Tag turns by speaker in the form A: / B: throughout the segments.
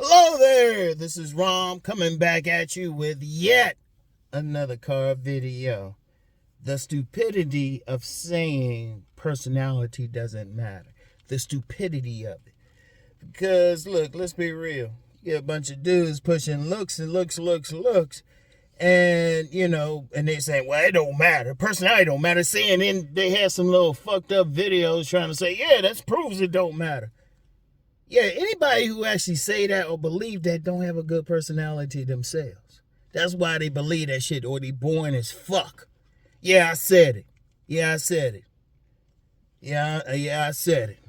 A: Hello there, this is Rom coming back at you with yet another car video. The stupidity of saying personality doesn't matter. The stupidity of it. Because look, let's be real. You get a bunch of dudes pushing looks and looks. And, and they saying, well, it don't matter. Personality don't matter. Saying then they had some little fucked up videos trying to say, yeah, that proves it don't matter. Yeah, anybody who actually say that or believe that don't have a good personality themselves. That's why they believe that shit, or they boring as fuck. Yeah, I said it. Yeah, I said it.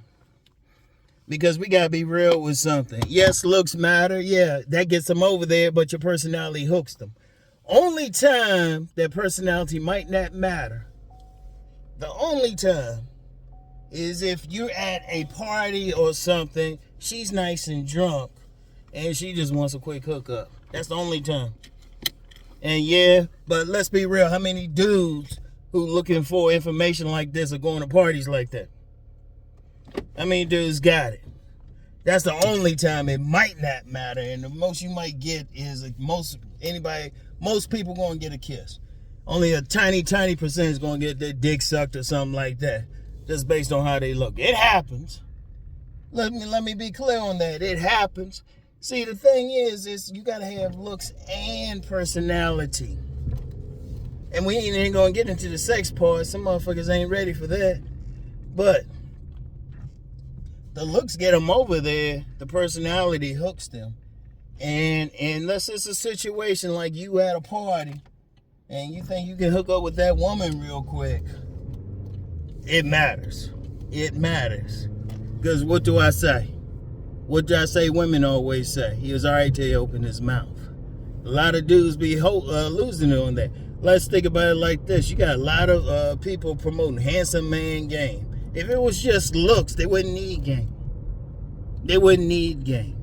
A: Because we gotta be real with something. Yes, looks matter. Yeah, that gets them over there, but your personality hooks them. Only time that personality might not matter, the only time, is if you're at a party or something, she's nice and drunk, and she just wants a quick hookup. That's the only time. And yeah, but let's be real, how many dudes who looking for information like this are going to parties like that? How many dudes got it? That's the only time it might not matter, and the most you might get is most people gonna get a kiss. Only a tiny percent is gonna get their dick sucked or something like that. Just based on how they look. It happens. Let me be clear on that. It happens. See, the thing is you gotta have looks and personality. And we ain't gonna get into the sex part. Some motherfuckers ain't ready for that. But the looks get them over there. The personality hooks them. And unless it's a situation like you at a party and you think you can hook up with that woman real quick, it matters. It matters. Because what do I say? What do I say women always say? He was all right till he opened his mouth. A lot of dudes be losing it on that. Let's think about it like this. You got a lot of people promoting handsome man game. If it was just looks, they wouldn't need game. They wouldn't need game.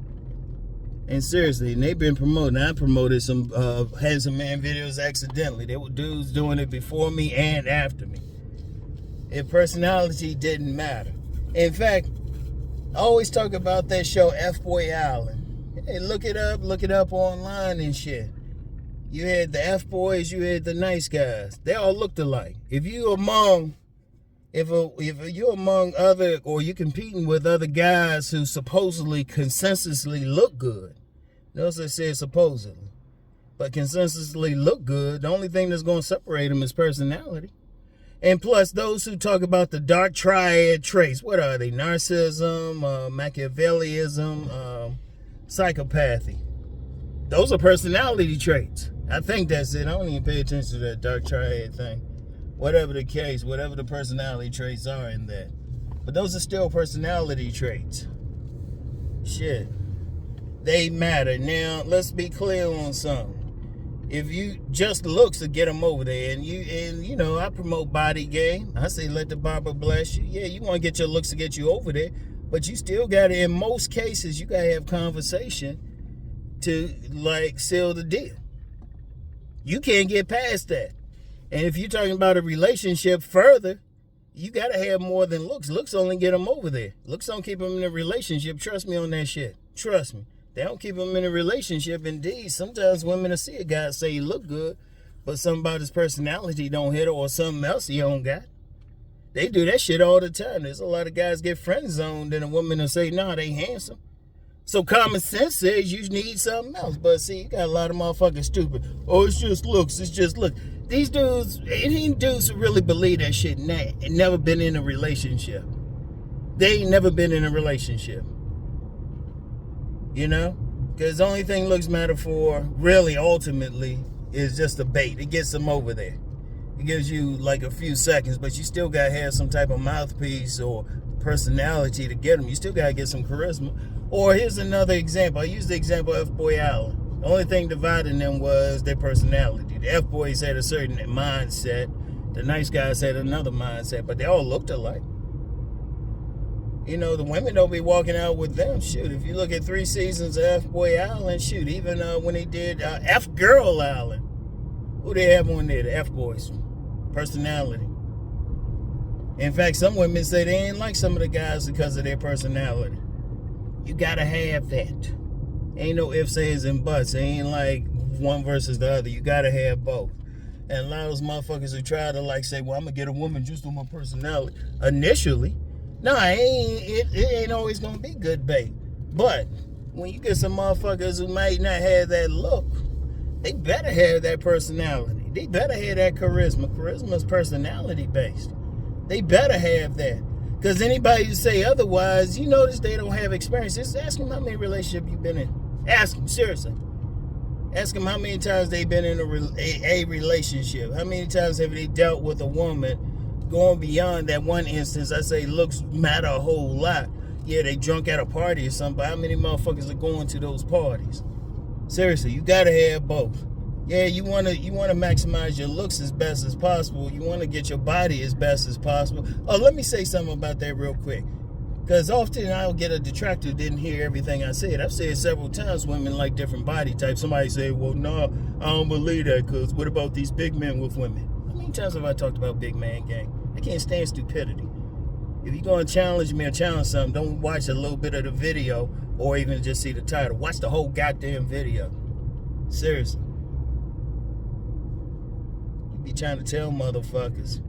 A: And seriously, and they've been promoting. I promoted some handsome man videos accidentally. There were dudes doing it before me and after me. If personality didn't matter. In fact, I always talk about that show F-Boy Island. Hey, look it up online and shit. You had the F-boys, you had the nice guys. They all looked alike. If you're among other, or you're competing with other guys who supposedly consensusly look good. Notice I said supposedly. But consensusly look good, the only thing that's going to separate them is personality. And plus, those who talk about the dark triad traits, what are they? Narcissism, Machiavellianism, psychopathy. Those are personality traits. I think that's it. I don't even pay attention to that dark triad thing. Whatever the case, whatever the personality traits are in that. But those are still personality traits. Shit. They matter. Now, let's be clear on something. If you just looks to get them over there, and I promote body game. I say let the barber bless you. Yeah, you want to get your looks to get you over there, but you still got to, in most cases, you got to have conversation to seal the deal. You can't get past that. And if you're talking about a relationship further, you got to have more than looks. Looks only get them over there. Looks don't keep them in a relationship. Trust me on that shit. Trust me. They don't keep them in a relationship. Indeed, sometimes women will see a guy say he look good, but something about his personality don't hit her, or something else he don't got. They do that shit all the time. There's a lot of guys get friend zoned, and a woman will say, nah, they handsome. So common sense says you need something else. But see, you got a lot of motherfuckers stupid. Oh, it's just looks. It's just looks. These dudes, any dudes who really believe that shit ain't never been in a relationship. They ain't never been in a relationship. Because the only thing looks matter for, really, ultimately, is just a bait. It gets them over there. It gives you like a few seconds, but you still got to have some type of mouthpiece or personality to get them. You still got to get some charisma. Or here's another example. I used the example of F-Boy Island. The only thing dividing them was their personality. The F-Boys had a certain mindset. The nice guys had another mindset, but they all looked alike. The women don't be walking out with them. Shoot, if you look at 3 seasons of F-Boy Island, shoot, even when they did F-Girl Island, who they have on there? The F-Boys. Personality. In fact, some women say they ain't like some of the guys because of their personality. You gotta have that. Ain't no ifs, ands, and buts. It ain't like one versus the other. You gotta have both. And a lot of those motherfuckers who try to like say, well, I'm gonna get a woman just on my personality. Initially, no, it ain't always gonna be good bait. But when you get some motherfuckers who might not have that look, they better have that personality. They better have that charisma. Charisma is personality based. They better have that. Because anybody who say otherwise, you notice they don't have experience. Just ask them how many relationships you've been in. Ask them, seriously. Ask them how many times they've been in a relationship. How many times have they dealt with a woman going beyond that one instance? I say looks matter a whole lot. Yeah, they drunk at a party or something, but how many motherfuckers are going to those parties? Seriously, you gotta have both. Yeah, you wanna maximize your looks as best as possible. You wanna get your body as best as possible. Oh, let me say something about that real quick. Because often I'll get a detractor who didn't hear everything I said. I've said several times women like different body types. Somebody say, well, no, I don't believe that, because what about these big men with women? How many times have I talked about big man gang? I can't stand stupidity. If you're going to challenge me or challenge something, don't watch a little bit of the video or even just see the title. Watch the whole goddamn video. Seriously. You be trying to tell motherfuckers.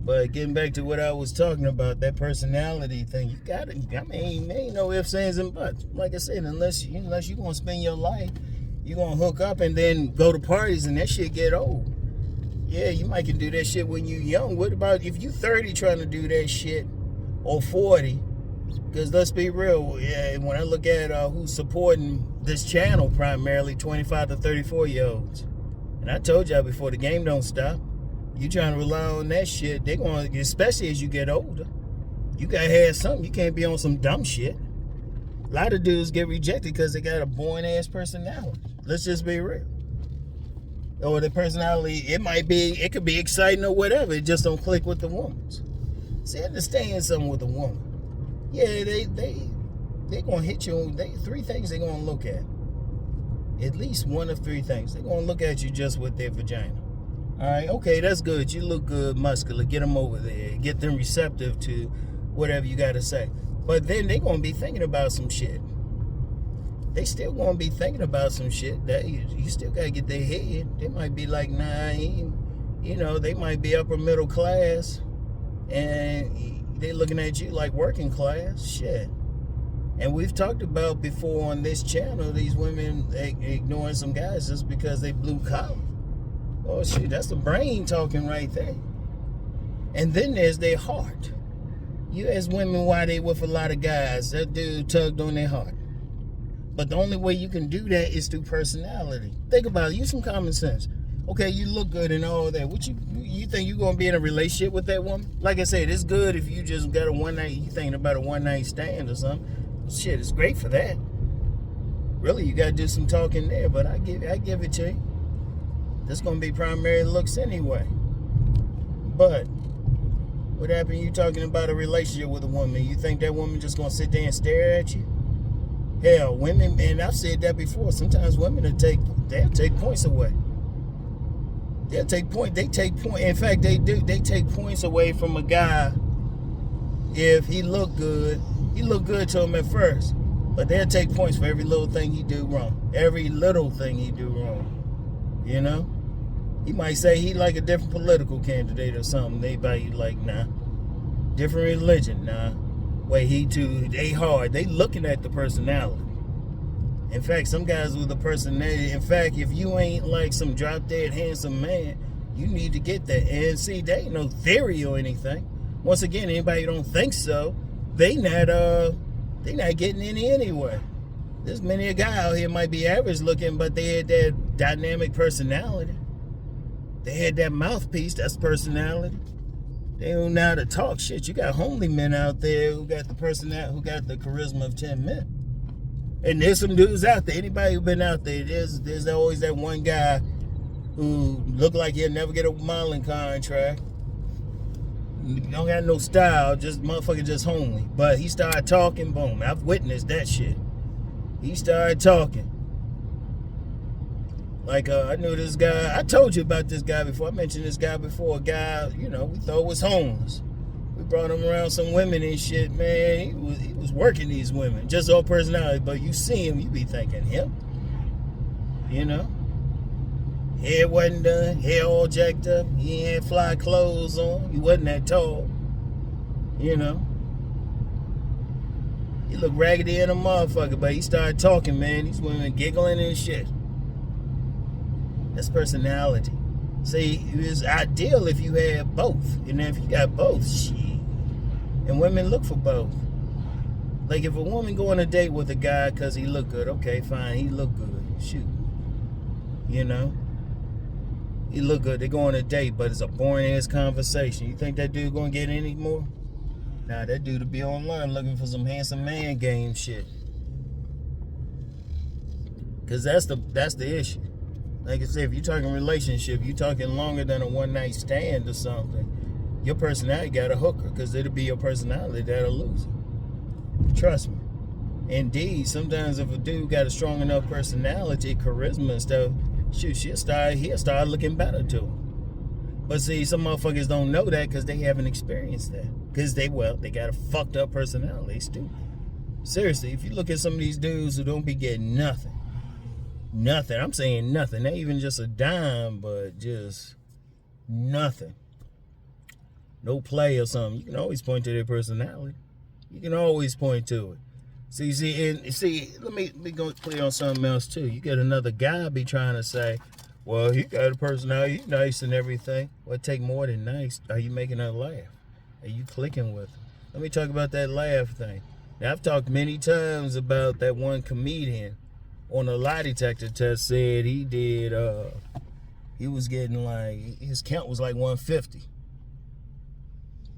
A: But getting back to what I was talking about, that personality thing, you got it. I mean, there ain't no ifs, ands, and buts. Like I said, unless you're going to spend your life, you're going to hook up and then go to parties and that shit get old. Yeah, you might can do that shit when you're young. What about if you 30 trying to do that shit, or 40? Because let's be real, yeah, when I look at who's supporting this channel, primarily 25 to 34-year-olds. And I told y'all before, the game don't stop. You trying to rely on that shit, they're going to, especially as you get older, you got to have something. You can't be on some dumb shit. A lot of dudes get rejected because they got a boring-ass personality. Let's just be real. Or the personality, it could be exciting or whatever. It just don't click with the woman's. See, understand something with a woman. Yeah, they gonna hit you on three things they're gonna look at. At least one of three things. They're gonna look at you just with their vagina. All right, okay, that's good. You look good, muscular. Get them over there. Get them receptive to whatever you gotta say. But then they're gonna be thinking about some shit. They still gonna be thinking about some shit. That you still gotta get their head. They might be like, nah, they might be upper middle class, and they looking at you like working class. Shit. And we've talked about before on this channel, these women ignoring some guys just because they blue collar. Oh shit, that's the brain talking right there. And then there's their heart. You ask women why they with a lot of guys. That dude tugged on their heart. But the only way you can do that is through personality. Think about it. Use some common sense. Okay, you look good and all that. What you think you gonna be in a relationship with that woman? Like I said, it's good if you just got you thinking about a one-night stand or something. Shit, it's great for that. Really, you gotta do some talking there, but I give it to you. That's gonna be primary looks anyway. But what happened? You talking about a relationship with a woman? You think that woman just gonna sit there and stare at you? Hell, women, and I've said that before. Sometimes women they'll take points away. They take point. In fact, they do. They take points away from a guy if he look good. He look good to him at first, but they'll take points for every little thing he do wrong. Every little thing he do wrong. You know, he might say he like a different political candidate or something. They like, nah. Different religion, nah. Way they hard. They looking at the personality. In fact, some guys with a personality. In fact, if you ain't like some drop dead handsome man, you need to get that. And see, they ain't no theory or anything. Once again, anybody who don't think so, they not getting any anyway. There's many a guy out here might be average looking, but they had that dynamic personality. They had that mouthpiece. That's personality. They don't know how to talk shit. You got homely men out there who got the personality, who got the charisma of 10 men. And there's some dudes out there. Anybody who been out there, there's always that one guy who look like he'll never get a modeling contract. Don't got no style, just motherfucker, just homely. But he started talking, boom. I've witnessed that shit. He started talking. Like, I knew this guy. I told you about this guy before. I mentioned this guy before. A guy, we thought was homeless. We brought him around some women and shit, man. He was working these women, just all personality. But you see him, you be thinking him, you know. Hair wasn't done, hair all jacked up. He ain't had fly clothes on. He wasn't that tall, you know. He looked raggedy in a motherfucker, but he started talking, man. These women giggling and shit. That's personality. See, it was ideal if you had both. And if you got both, shit. And women look for both. Like if a woman go on a date with a guy because he look good, okay, fine, he look good. Shoot. You know? He look good. They go on a date, but it's a boring ass conversation. You think that dude gonna get any more? Nah, that dude will be online looking for some handsome man game shit. Cause that's the issue. Like I said, if you're talking relationship, you're talking longer than a one night stand or something. Your personality got a hooker, cause it'll be your personality that'll lose it. Trust me. Indeed, sometimes if a dude got a strong enough personality, charisma and stuff, shoot, he'll start looking better to him. But see, some motherfuckers don't know that because they haven't experienced that. Because they got a fucked up personality. They stupid. Seriously, if you look at some of these dudes who don't be getting nothing. Nothing. I'm saying nothing. Not even just a dime, but just nothing. No play or something. You can always point to their personality. You can always point to it. See, let me go clear on something else too. You get another guy be trying to say, well, he got a personality, he's nice and everything. Well, it take more than nice. Are you making her laugh? Are you clicking with her? Let me talk about that laugh thing. Now, I've talked many times about that one comedian on a lie detector test said he did, he was getting like, his count was like 150.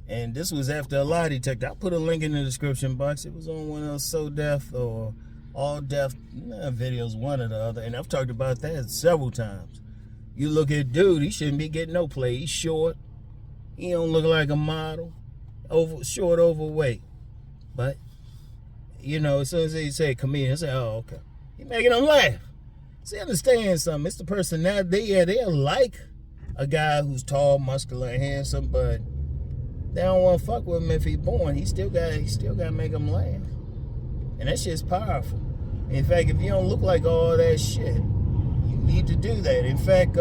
A: And this was after a lie detector. I'll put a link in the description box. It was on one of those So Deaf or All Deaf videos, one or the other. And I've talked about that several times. You look at dude, he shouldn't be getting no play. He's short. He don't look like a model. Short, overweight. But, you know, as soon as they say comedian, I say, oh, okay. He making them laugh. See, understand something. It's the personality. They'll like a guy who's tall, muscular, and handsome, but they don't want to fuck with him if he's born. He still got to make them laugh. And that shit's powerful. In fact, if you don't look like all that shit, you need to do that. In fact,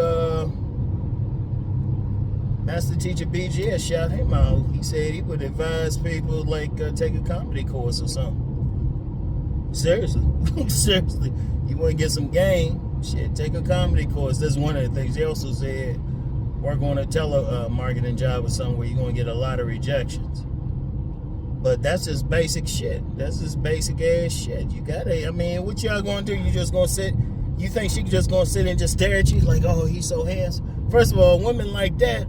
A: Master Teacher BGS shout him out. He said he would advise people like take a comedy course or something. Seriously. Seriously. You want to get some game? Shit, take a comedy course. That's one of the things. They also said work on a telemarketing job or something where you're going to get a lot of rejections. But that's just basic shit. That's just basic ass shit. You gotta, I mean, what y'all going to do? You just going to sit? You think she just going to sit and just stare at you like, oh, he's so handsome? First of all, women like that,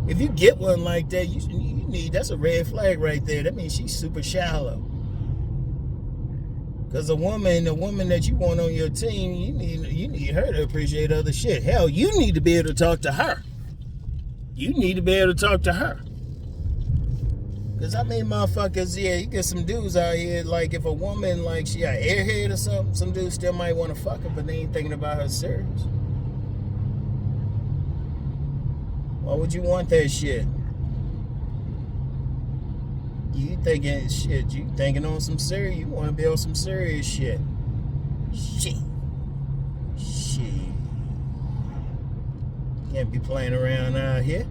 A: if you get one like that, you need, that's a red flag right there. That means she's super shallow. Because the woman that you want on your team, you need her to appreciate other shit. Hell, you need to be able to talk to her. You need to be able to talk to her. Because, I mean, motherfuckers, yeah, you get some dudes out here, like, if a woman, like, she got airhead or something, some dudes still might want to fuck her, but they ain't thinking about her serious. Why would you want that shit? You thinking, shit, you thinking on some serious, you want to be on some serious shit. Shit. Can't be playing around out here.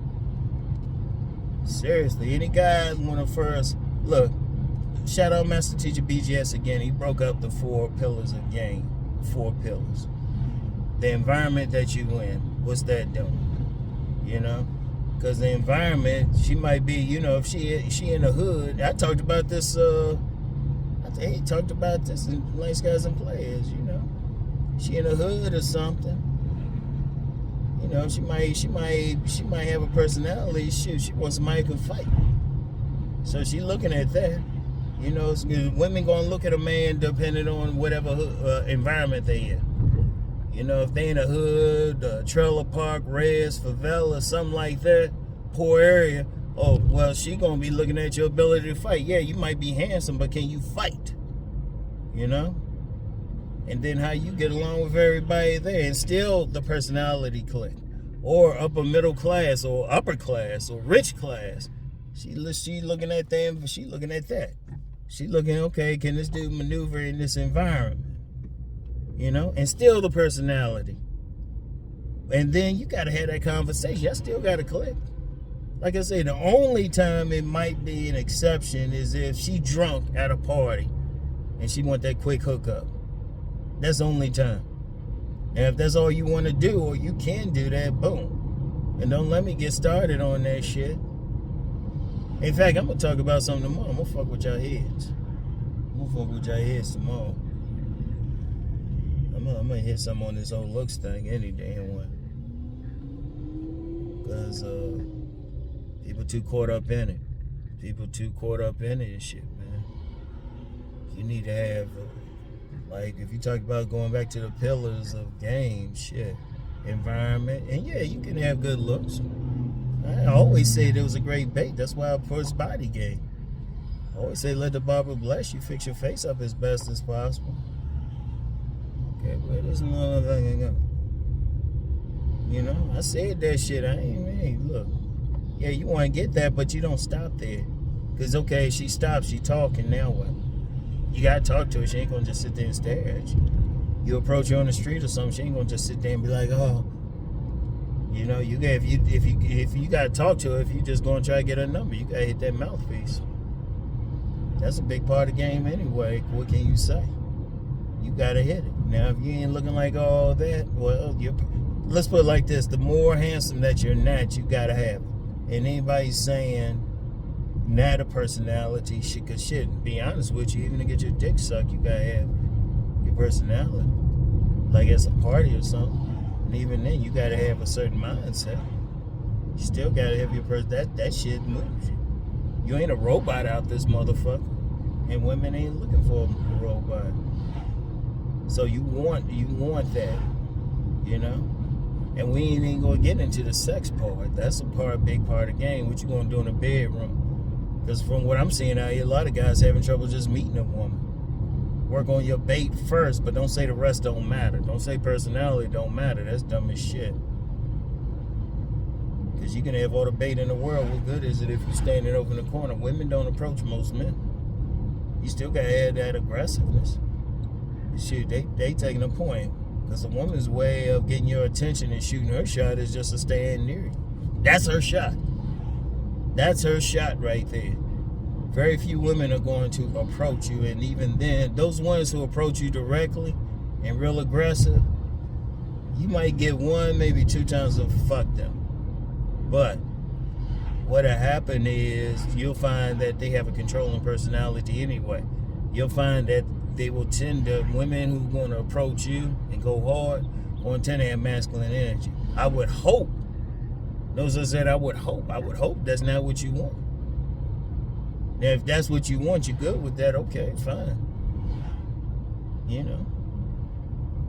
A: Seriously, any guys want to first look? Shout out Master Teacher BGS again. He broke up the 4 pillars of game. 4 pillars. The environment that you in. What's that doing? You know, because the environment, she might be. You know, if she in the hood. I talked about this. I think he talked about this in Nice Guys and Players. You know, she in the hood or something. You know, she might have a personality. Shoot, she wants somebody who can fight. So she looking at that. You know, women gonna look at a man depending on whatever environment they in. You know, if they in a hood, trailer park, res, favela, something like that, poor area. Oh, well, she gonna be looking at your ability to fight. Yeah, you might be handsome, but can you fight? You know. And then how you get along with everybody there, and still the personality click, or upper middle class, or upper class, or rich class. She looking at them. She looking at that. She looking, okay, can this dude maneuver in this environment? You know, and still the personality. And then you got to have that conversation. I still got to click. Like I say, the only time it might be an exception is if she drunk at a party and she want that quick hookup. That's the only time. And if that's all you want to do, or you can do that, boom. And don't let me get started on that shit. In fact, I'm going to talk about something tomorrow. I'm going to fuck with y'all heads. Tomorrow. I'm going to hit something on this whole looks thing any damn way. Because people too caught up in it. And shit, man. You need to have, like, if you talk about going back to the pillars of game, shit, environment, and yeah, you can have good looks. I always say it was a great bait. That's why I push body game. I always say let the barber bless you. Fix your face up as best as possible. Okay, where this motherfucker go? You know, I said that shit. Look. Yeah, you want to get that, but you don't stop there. Because, okay, she stops, she talking, now what? You got to talk to her. She ain't going to just sit there and stare at you. You approach her on the street or something, she ain't going to just sit there and be like, oh. You know, if you gotta talk to her, if you just gonna try to get her number, you gotta hit that mouthpiece. That's a big part of the game anyway. What can you say? You gotta hit it. Now, if you ain't looking like all that, well, let's put it like this: the more handsome that you're not, you gotta have it. And anybody saying not a personality, shit, cause shit, be honest with you, even to get your dick sucked, you gotta have your personality. Like it's a party or something. And even then, you gotta have a certain mindset. You still gotta have your person. That shit moves you. You ain't a robot out this motherfucker, and women ain't looking for a robot. So you want that, you know. And we ain't even gonna get into the sex part. That's a big part of the game. What you gonna do in the bedroom? Because from what I'm seeing out here, a lot of guys having trouble just meeting a woman. Work on your bait first, but don't say the rest don't matter. Don't say personality don't matter. That's dumb as shit. Because you can have all the bait in the world. What good is it if you're standing over in the corner? Women don't approach most men. You still got to have that aggressiveness. Shit, they taking a point. Because a woman's way of getting your attention and shooting her shot is just to stand near you. That's her shot. That's her shot right there. Very few women are going to approach you, and even then, those ones who approach you directly and real aggressive, you might get one, maybe two times to fuck them. But what'll happen is you'll find that they have a controlling personality anyway. You'll find that they will tend to, women who are going to approach you and go hard, going to tend to have masculine energy. I would hope, notice I said I would hope that's not what you want. Now, if that's what you want, you're good with that, okay, fine. You know.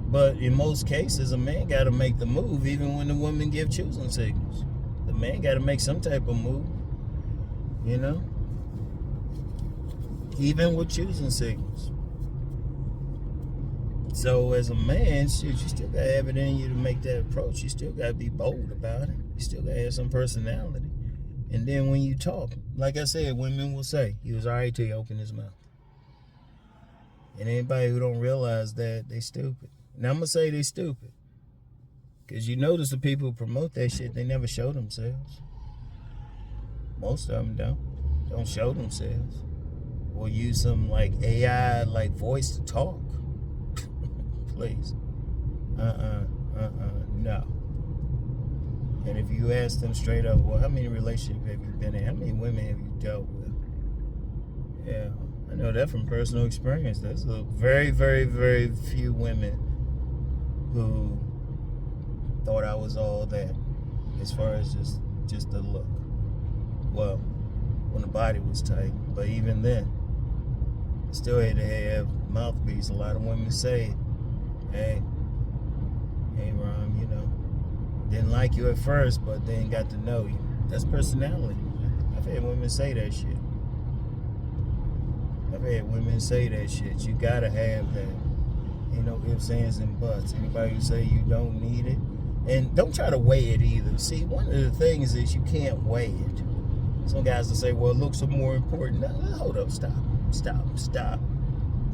A: But in most cases, a man got to make the move, even when the women give choosing signals. The man got to make some type of move, you know. Even with choosing signals. So as a man, shit, you still got to have it in you to make that approach. You still got to be bold about it. You still got to have some personality. And then when you talk, like I said, women will say, he was all right till he opened his mouth. And anybody who don't realize that, they stupid. Now, I'm going to say they stupid. Because you notice the people who promote that shit, they never show themselves. Most of them don't show themselves. Or use some, like, AI, like, voice to talk. Please. No. And if you ask them straight up, well, how many relationships have you been in? How many women have you dealt with? Yeah, I know that from personal experience. There's a very, very, very few women who thought I was all that as far as just the look. Well, when the body was tight. But even then, still had to have mouthpiece. A lot of women say, hey, Rom, you know, didn't like you at first, but then got to know you. That's personality. I've had women say that shit. You gotta have that. You know, ifs, ands, and buts. Anybody who say you don't need it, and don't try to weigh it either. See, one of the things is you can't weigh it. Some guys will say, well, looks are more important. No, hold up, stop.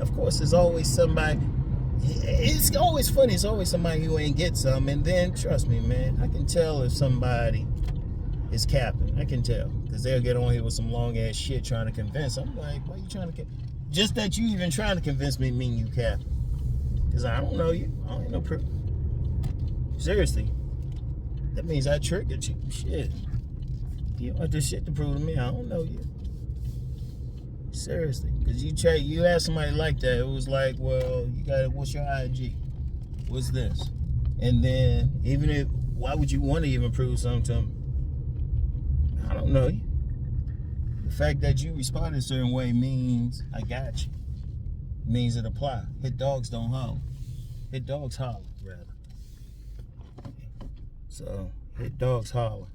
A: Of course, there's always somebody. It's always funny. It's always somebody who ain't get some. And then, trust me, man, I can tell if somebody is capping. I can tell. Because they'll get on here with some long-ass shit trying to convince. I'm like, why you trying to just that you even trying to convince me mean you capping. Because I don't know you. I don't know proof. Seriously. That means I triggered you. Shit. You want this shit to prove to me I don't know you. Seriously. Because you asked somebody like that, it was like, well, what's your IG? What's this? And then, why would you want to even prove something to me? I don't know you. The fact that you responded a certain way means I got you. It means it apply. Hit dogs don't holler. Hit dogs holler, rather. So, hit dogs holler.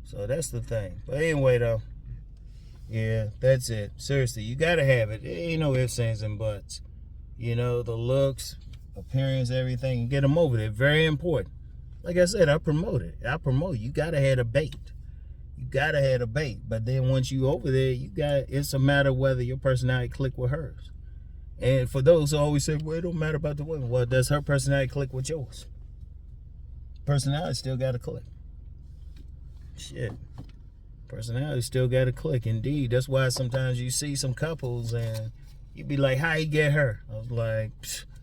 A: So that's the thing. But anyway, though, yeah, that's it. Seriously, you gotta have it. There ain't no ifs, ands, and buts. You know, the looks, appearance, everything. Get them over there. Very important. Like I said, I promote it. You gotta have a bait. You gotta have a bait. But then once you over there, it's a matter of whether your personality click with hers. And for those who always say, well, it don't matter about the women. Well, does her personality click with yours? Personality still gotta click. Shit. Personality still got to click. Indeed. That's why sometimes you see some couples and you be like, how you get her? I was like,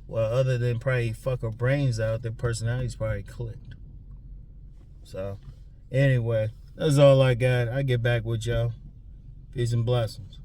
A: well, other than probably fuck her brains out, their personality's probably clicked. So, anyway, that's all I got. I get back with y'all. Peace and blessings.